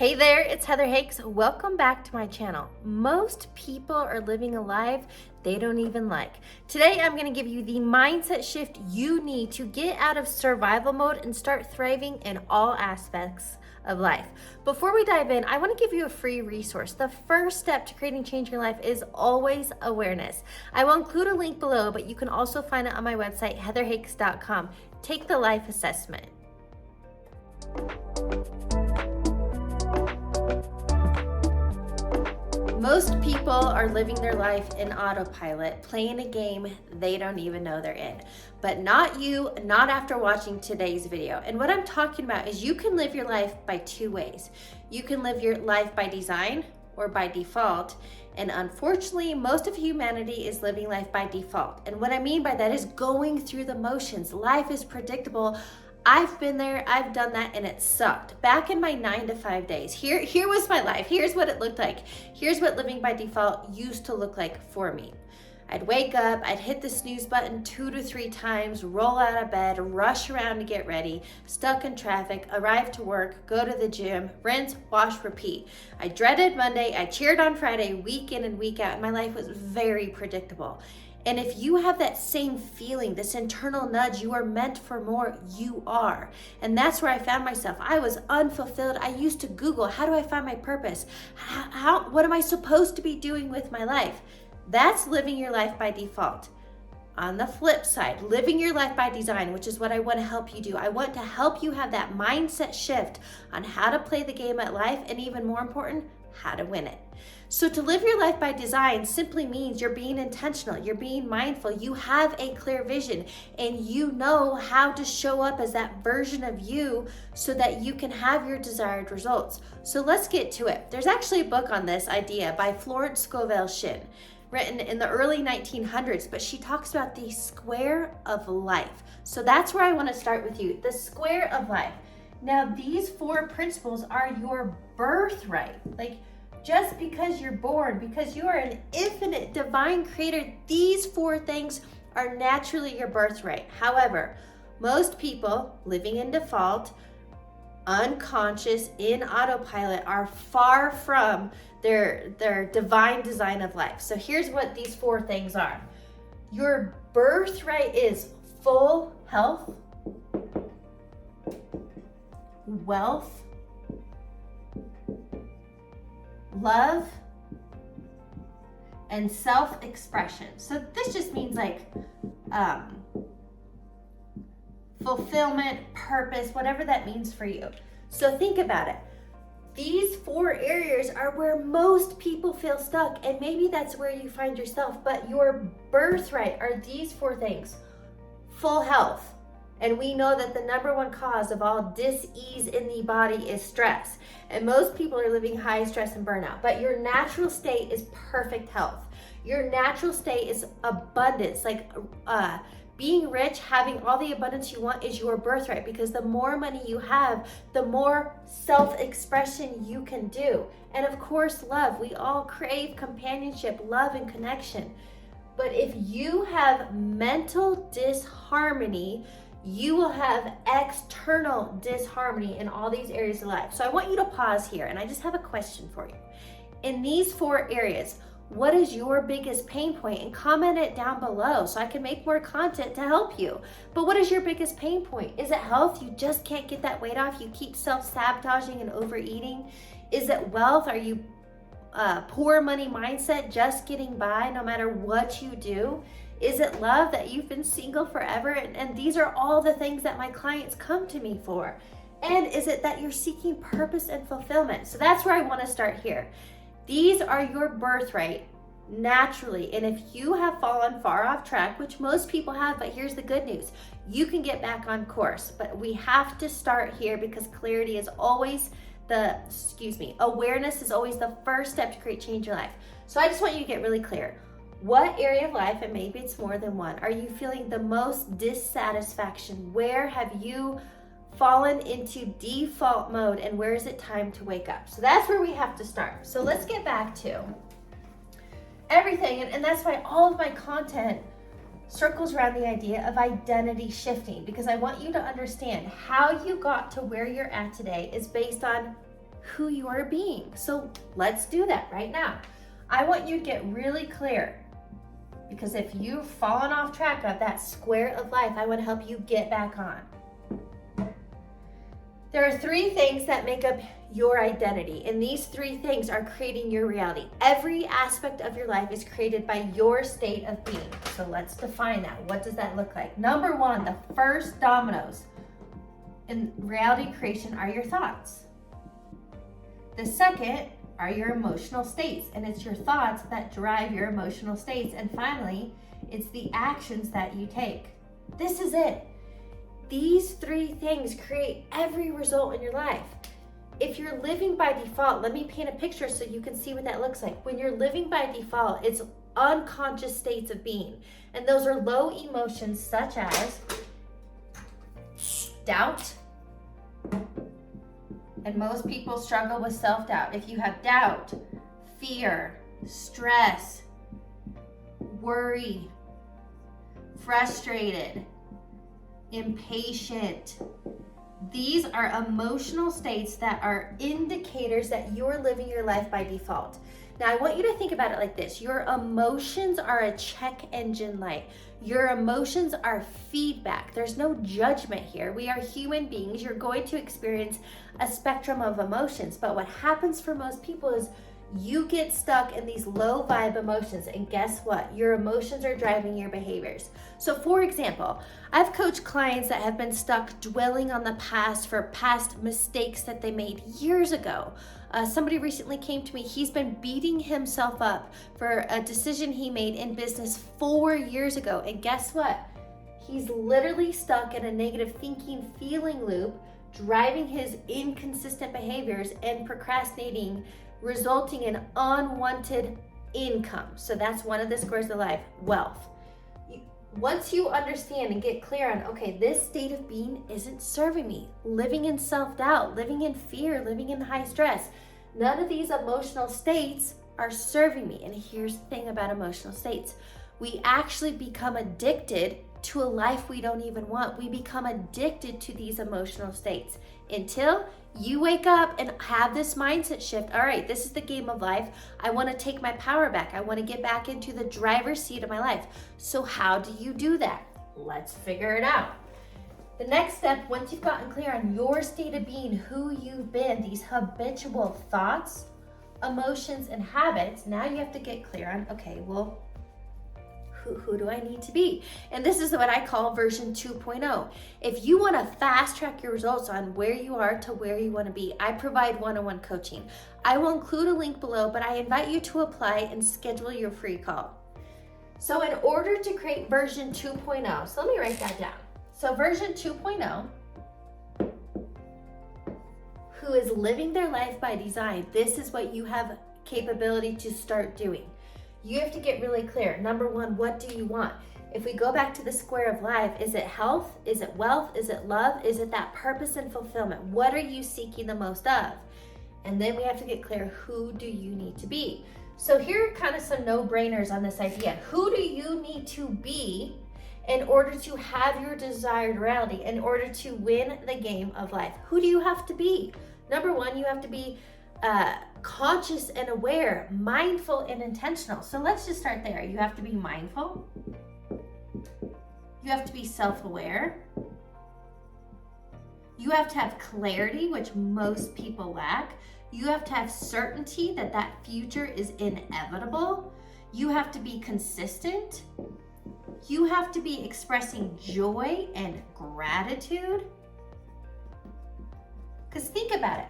Hey there, it's Heather Hakes. Welcome back to my channel. Most people are living a life they don't even like. Today, I'm going to give you the mindset shift you need to get out of survival mode and start thriving in all aspects of life. Before we dive in, I want to give you a free resource. The first step to creating change in your life is always awareness. I will include a link below, but you can also find it on my website, heatherhakes.com. Take the life assessment. Most people are living their life in autopilot, playing a game they don't even know they're in. But not you, not after watching today's video. And what I'm talking about is you can live your life by two ways. You can live your life by design or by default. And unfortunately, most of humanity is living life by default. And what I mean by that is going through the motions. Life is predictable. I've been there, I've done that, and it sucked. Back in my 9-to-5 days, here was my life. Here's what it looked like. Here's what living by default used to look like for me. I'd wake up, I'd hit the snooze button 2 to 3 times, roll out of bed, rush around to get ready, stuck in traffic, arrive to work, go to the gym, rinse, wash, repeat. I dreaded Monday, I cheered on Friday, week in and week out, and my life was very predictable. And if you have that same feeling, this internal nudge, you are meant for more, you are. And that's where I found myself. I was unfulfilled. I used to Google, how do I find my purpose? What am I supposed to be doing with my life? That's living your life by default. On the flip side, living your life by design, which is what I want to help you do. I want to help you have that mindset shift on how to play the game at life, and even more important, how to win it. So to live your life by design simply means you're being intentional, you're being mindful, you have a clear vision, and you know how to show up as that version of you so that you can have your desired results. So let's get to it. There's actually a book on this idea by Florence Scovel Shinn, written in the early 1900s, but she talks about the square of life. So that's where I want to start with you, the square of life. Now, these 4 principles are your birthright. Like, just because you're born, because you are an infinite divine creator, these 4 things are naturally your birthright. However, most people living in default, unconscious, in autopilot, are far from their divine design of life. So here's what these 4 things are. Your birthright is full health, wealth, love, and self-expression. So this just means like fulfillment, purpose, whatever that means for you. So think about it. These 4 areas are where most people feel stuck, and maybe that's where you find yourself, but your birthright are these 4 things. Full health. And we know that the #1 cause of all dis-ease in the body is stress. And most people are living high stress and burnout. But your natural state is perfect health. Your natural state is abundance. Like being rich, having all the abundance you want is your birthright, because the more money you have, the more self-expression you can do. And of course, love. We all crave companionship, love, and connection. But if you have mental disharmony, you will have external disharmony in all these areas of life. So I want you to pause here, and I just have a question for you. In these 4 areas, what is your biggest pain point? And comment it down below so I can make more content to help you. But what is your biggest pain point? Is it health? You just can't get that weight off? You keep self-sabotaging and overeating? Is it wealth? Are you poor money mindset, just getting by no matter what you do? Is it love, that you've been single forever? And these are all the things that my clients come to me for. And is it that you're seeking purpose and fulfillment? So that's where I want to start here. These are your birthright naturally. And if you have fallen far off track, which most people have, but here's the good news, you can get back on course. But we have to start here, because clarity is always awareness is always the first step to create change in your life. So I just want you to get really clear. What area of life, and maybe it's more than one, are you feeling the most dissatisfaction? Where have you fallen into default mode, and where is it time to wake up? So that's where we have to start. So let's get back to everything, and that's why all of my content circles around the idea of identity shifting, because I want you to understand how you got to where you're at today is based on who you are being. So let's do that right now. I want you to get really clear, because if you've fallen off track of that square of life, I want to help you get back on. There are 3 things that make up your identity, and these 3 things are creating your reality. Every aspect of your life is created by your state of being. So let's define that. What does that look like? Number 1, the first dominoes in reality creation are your thoughts. The second are your emotional states, and it's your thoughts that drive your emotional states. And finally, it's the actions that you take. This is it. These 3 things create every result in your life. If you're living by default, let me paint a picture so you can see what that looks like. When you're living by default, it's unconscious states of being. And those are low emotions such as doubt. And most people struggle with self-doubt. If you have doubt, fear, stress, worry, frustrated, impatient, these are emotional states that are indicators that you're living your life by default. Now, I want you to think about it like this. Your emotions are a check engine light. Your emotions are feedback. There's no judgment here. We are human beings. You're going to experience a spectrum of emotions. But what happens for most people is you get stuck in these low vibe emotions, and guess what? Your emotions are driving your behaviors. So for example, I've coached clients that have been stuck dwelling on the past for past mistakes that they made years ago. Somebody recently came to me. He's been beating himself up for a decision he made in business 4 years ago. And guess what? He's literally stuck in a negative thinking, feeling loop, driving his inconsistent behaviors and procrastinating, resulting in unwanted income. So that's one of the squares of life, wealth. Once you understand and get clear on, okay, this state of being isn't serving me, living in self-doubt, living in fear, living in high stress, none of these emotional states are serving me. And here's the thing about emotional states. We actually become addicted to a life we don't even want. We become addicted to these emotional states until you wake up and have this mindset shift. All right, this is the game of life. I want to take my power back. I want to get back into the driver's seat of my life. So how do you do that? Let's figure it out. The next step, once you've gotten clear on your state of being, who you've been, these habitual thoughts, emotions, and habits, now you have to get clear on, okay, well, who do I need to be? And this is what I call version 2.0. If you want to fast track your results on where you are to where you want to be, I provide one-on-one coaching. I will include a link below, but I invite you to apply and schedule your free call. So in order to create version 2.0, so let me write that down. So version 2.0, who is living their life by design, this is what you have capability to start doing. You have to get really clear. Number 1, what do you want? If we go back to the square of life, is it health? Is it wealth? Is it love? Is it that purpose and fulfillment? What are you seeking the most of? And then we have to get clear, who do you need to be? So here are kind of some no-brainers on this idea. Who do you need to be in order to have your desired reality, in order to win the game of life? Who do you have to be? Number 1, you have to be conscious and aware, mindful and intentional. So let's just start there. You have to be mindful. You have to be self-aware. You have to have clarity, which most people lack. You have to have certainty that that future is inevitable. You have to be consistent. You have to be expressing joy and gratitude. Because think about it.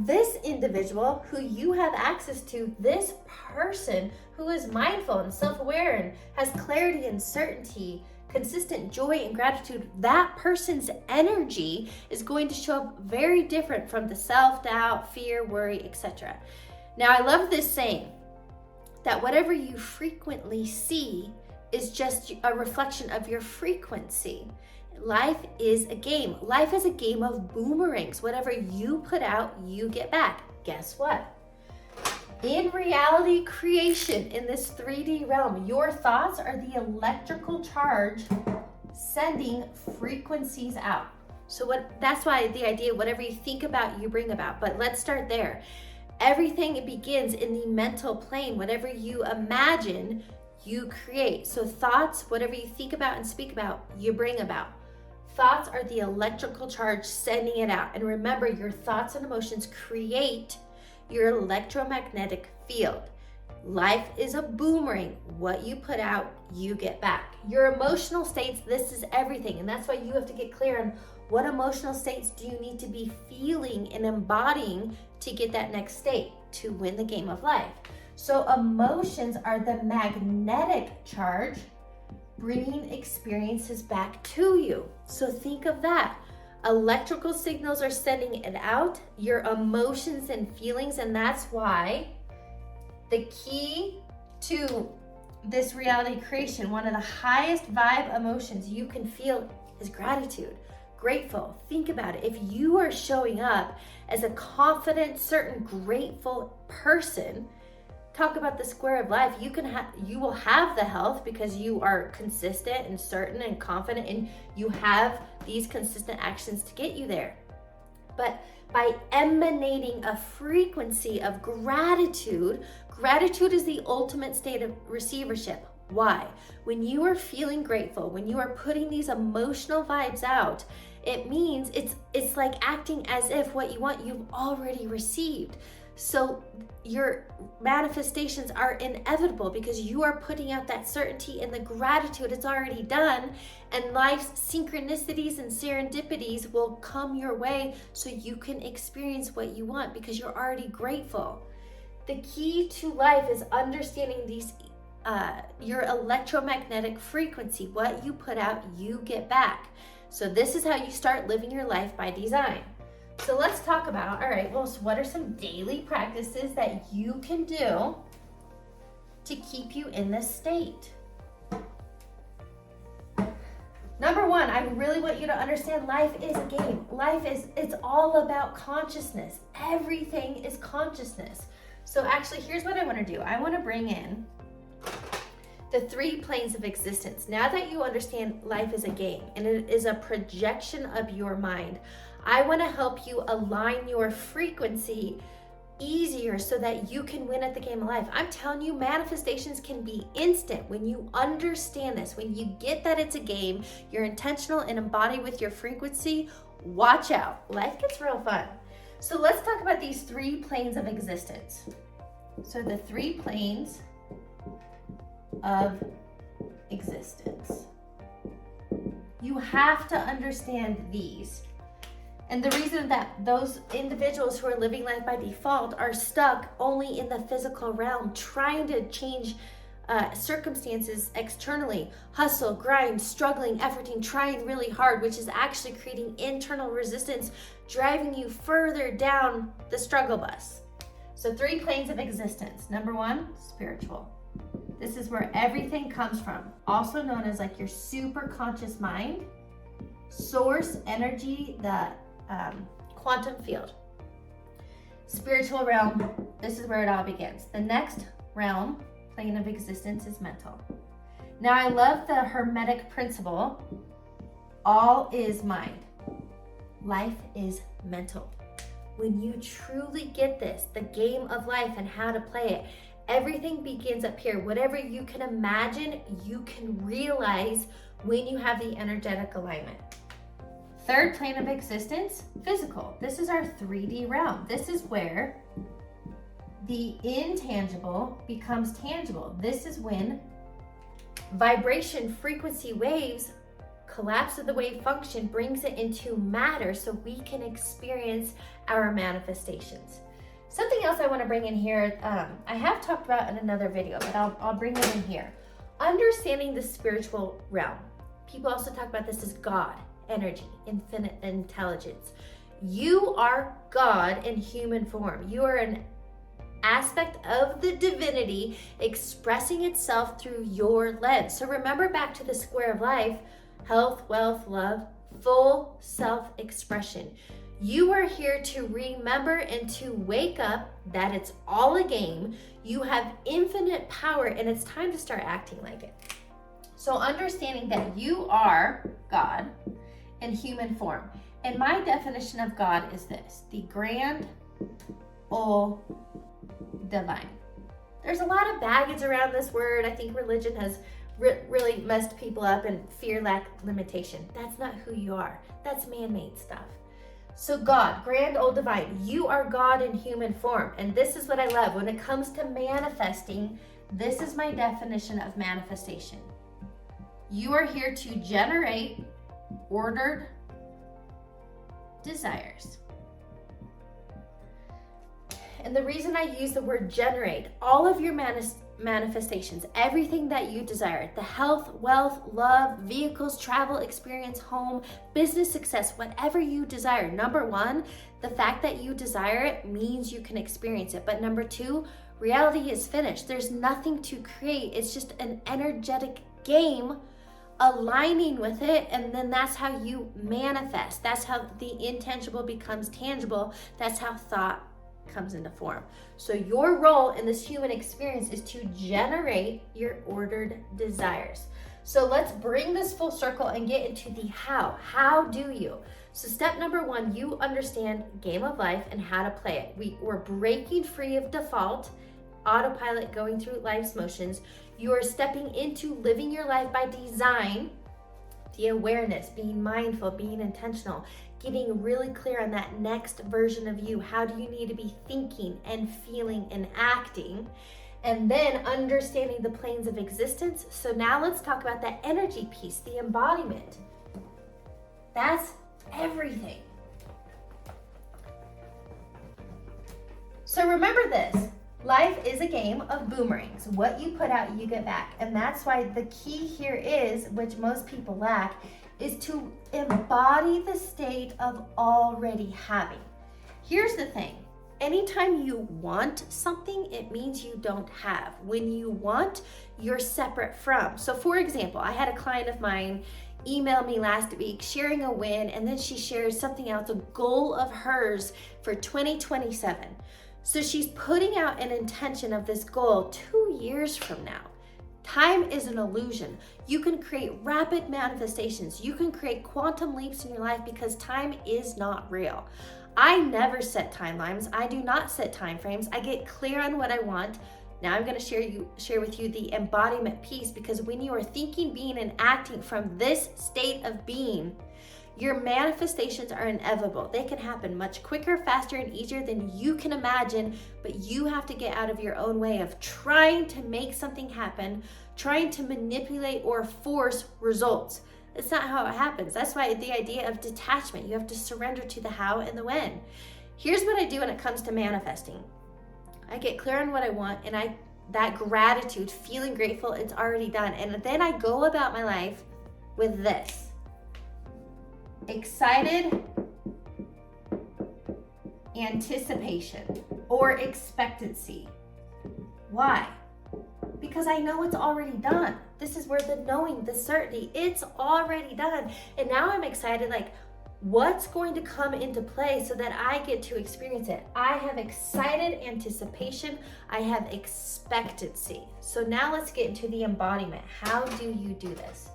This individual who you have access to, this person who is mindful and self-aware and has clarity and certainty, consistent joy and gratitude, that person's energy is going to show up very different from the self-doubt, fear, worry, etc. Now, I love this saying that whatever you frequently see is just a reflection of your frequency. Life is a game. Life is a game of boomerangs. Whatever you put out, you get back. Guess what? In reality creation, in this 3D realm, your thoughts are the electrical charge sending frequencies out. So that's why the idea, whatever you think about, you bring about. But let's start there. Everything begins in the mental plane. Whatever you imagine, you create. So thoughts, whatever you think about and speak about, you bring about. Thoughts are the electrical charge sending it out. And remember, your thoughts and emotions create your electromagnetic field. Life is a boomerang. What you put out, you get back. Your emotional states, this is everything. And that's why you have to get clear on what emotional states do you need to be feeling and embodying to get that next state to win the game of life. So emotions are the magnetic charge bringing experiences back to you. So think of that. Electrical signals are sending it out, your emotions and feelings, and that's why the key to this reality creation, one of the highest vibe emotions you can feel is gratitude, grateful. Think about it. If you are showing up as a confident, certain, grateful person, talk about the square of life, you will have the health because you are consistent and certain and confident, and you have these consistent actions to get you there. But by emanating a frequency of gratitude, gratitude is the ultimate state of receivership. Why? When you are feeling grateful, when you are putting these emotional vibes out, it means it's like acting as if what you want you've already received. So your manifestations are inevitable because you are putting out that certainty and the gratitude. It's already done, and life's synchronicities and serendipities will come your way so you can experience what you want because you're already grateful. The key to life is understanding these your electromagnetic frequency. What you put out, you get back. So this is how you start living your life by design. So let's talk about, all right, well, so what are some daily practices that you can do to keep you in this state? Number one, I really want you to understand life is a game. It's all about consciousness. Everything is consciousness. So actually, here's what I want to do. I want to bring in the 3 planes of existence. Now that you understand life is a game and it is a projection of your mind, I want to help you align your frequency easier so that you can win at the game of life. I'm telling you, manifestations can be instant when you understand this. When you get that it's a game, you're intentional and embody with your frequency, watch out. Life gets real fun. So let's talk about these 3 planes of existence. So the 3 planes of existence. You have to understand these. And the reason that those individuals who are living life by default are stuck only in the physical realm, trying to change circumstances externally, hustle, grind, struggling, efforting, trying really hard, which is actually creating internal resistance, driving you further down the struggle bus. So 3 planes of existence. Number 1, spiritual. This is where everything comes from, also known as like your super conscious mind, source energy, the quantum field. Spiritual realm, this is where it all begins. The next realm, plane of existence, is mental. Now I love the Hermetic principle, all is mind. Life is mental. When you truly get this, the game of life and how to play it, everything begins up here. Whatever you can imagine, you can realize when you have the energetic alignment. 3rd plane of existence, physical. This is our 3D realm. This is where the intangible becomes tangible. This is when vibration, frequency, waves, collapse of the wave function brings it into matter so we can experience our manifestations. Something else I want to bring in here, I have talked about in another video, but I'll bring it in here. Understanding the spiritual realm. People also talk about this as God, energy, infinite intelligence. You are God in human form. You are an aspect of the divinity expressing itself through your lens. So remember back to the square of life, health, wealth, love, full self-expression. You are here to remember and to wake up that it's all a game. You have infinite power and it's time to start acting like it. So understanding that you are God in human form. And my definition of God is this: the grand, all divine. There's a lot of baggage around this word. I think religion has really messed people up, and fear, lack, limitation. That's not who you are. That's man-made stuff. So God, grand, old, divine, you are God in human form. And this is what I love. When it comes to manifesting, this is my definition of manifestation. You are here to generate ordered desires. And the reason I use the word generate, all of your manifestations, everything that you desire, the health, wealth, love, vehicles, travel, experience, home, business success, whatever you desire. Number one, the fact that you desire it means you can experience it. But number two, reality is finished. There's nothing to create. It's just an energetic game aligning with it, and then that's how you manifest. That's how the intangible becomes tangible. That's how thought comes into form. So your role in this human experience is to generate your ordered desires. So let's bring this full circle and get into the how. How do you? So step number one, you understand game of life and how to play it. We're breaking free of default, autopilot, going through life's motions. You are stepping into living your life by design, the awareness, being mindful, being intentional, getting really clear on that next version of you. How do you need to be thinking and feeling and acting? And then understanding the planes of existence. So now let's talk about that energy piece, the embodiment. That's everything. So remember this. Life is a game of boomerangs. What you put out, you get back. And that's why the key here is, which most people lack, is to embody the state of already having. Here's the thing. Anytime you want something, it means you don't have. When you want, you're separate from. So for example, I had a client of mine email me last week sharing a win, and then she shares something else, a goal of hers for 2027. So she's putting out an intention of this goal 2 years from now. Time is an illusion. You can create rapid manifestations. You can create quantum leaps in your life because time is not real. I never set timelines. I do not set time frames. I get clear on what I want. Now I'm going to share with you the embodiment piece, because when you are thinking, being, and acting from this state of being, your manifestations are inevitable. They can happen much quicker, faster, and easier than you can imagine, but you have to get out of your own way of trying to make something happen, trying to manipulate or force results. It's not how it happens. That's why the idea of detachment, you have to surrender to the how and the when. Here's what I do when it comes to manifesting. I get clear on what I want, and that gratitude, feeling grateful, it's already done. And then I go about my life with this. Excited anticipation or expectancy. Why? Because I know it's already done. This is where the knowing, the certainty, it's already done. And now I'm excited, like, what's going to come into play so that I get to experience it? I have excited anticipation. I have expectancy. So now let's get into the embodiment. How do you do this?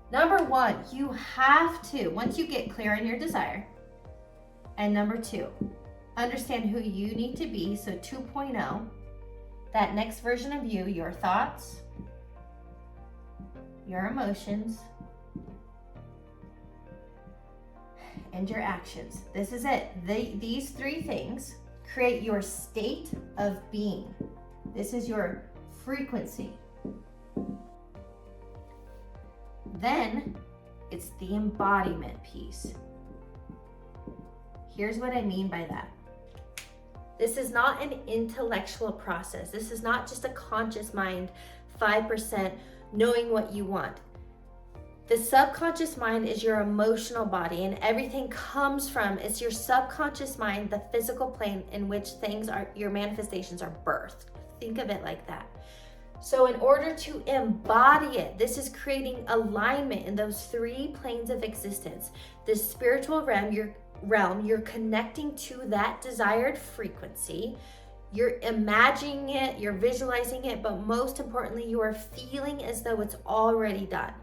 Number one, you have to, once you get clear on your desire, and number two, understand who you need to be. So 2.0, that next version of you, your thoughts, your emotions, and your actions. This is it. These three things create your state of being. This is your frequency. Then it's the embodiment piece. Here's what I mean by that. This is not an intellectual process. This is not just a conscious mind, 5% knowing what you want. The subconscious mind is your emotional body, and everything comes from, it's your subconscious mind, the physical plane in which things are, your manifestations are birthed. Think of it like that. So in order to embody it, this is creating alignment in those three planes of existence. The spiritual realm, you're connecting to that desired frequency. You're imagining it, you're visualizing it, but most importantly, you are feeling as though it's already done.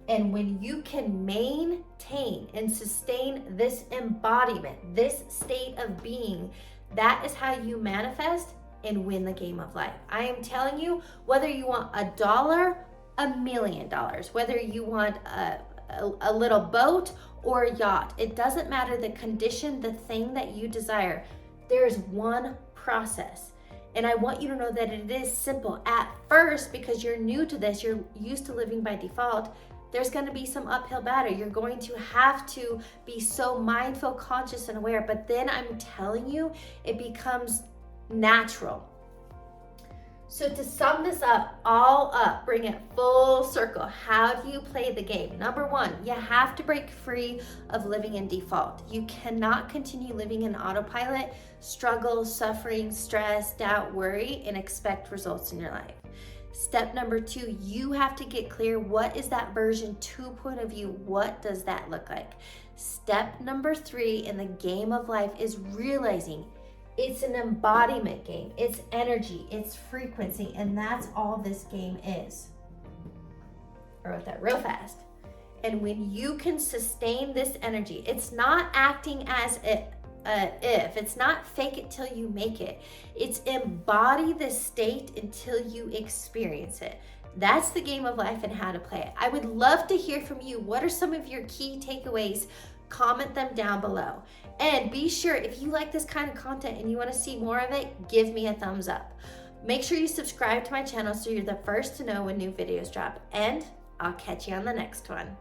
And when you can maintain and sustain this embodiment, this state of being, that is how you manifest and win the game of life. I am telling you, whether you want $1, $1 million, whether you want a little boat or a yacht, it doesn't matter the condition, the thing that you desire. There is one process. And I want you to know that it is simple at first, because you're new to this, you're used to living by default. There's going to be some uphill battle. You're going to have to be so mindful, conscious, and aware. But then I'm telling you, it becomes natural. So to sum this all up, bring it full circle, how do you play the game? Number one, you have to break free of living in default. You cannot continue living in autopilot, struggle, suffering, stress, doubt, worry, and expect results in your life. Step number two, you have to get clear. What is that version 2 of you? What does that look like? Step number three in the game of life is realizing it's an embodiment game. It's energy, it's frequency, and that's all this game is. I wrote that real fast. And when you can sustain this energy, it's not acting as if. It's not fake it till you make it. It's embody the state until you experience it. That's the game of life and how to play it. I would love to hear from you. What are some of your key takeaways? Comment them down below. And be sure, if you like this kind of content and you want to see more of it, give me a thumbs up. Make sure you subscribe to my channel so you're the first to know when new videos drop. And I'll catch you on the next one.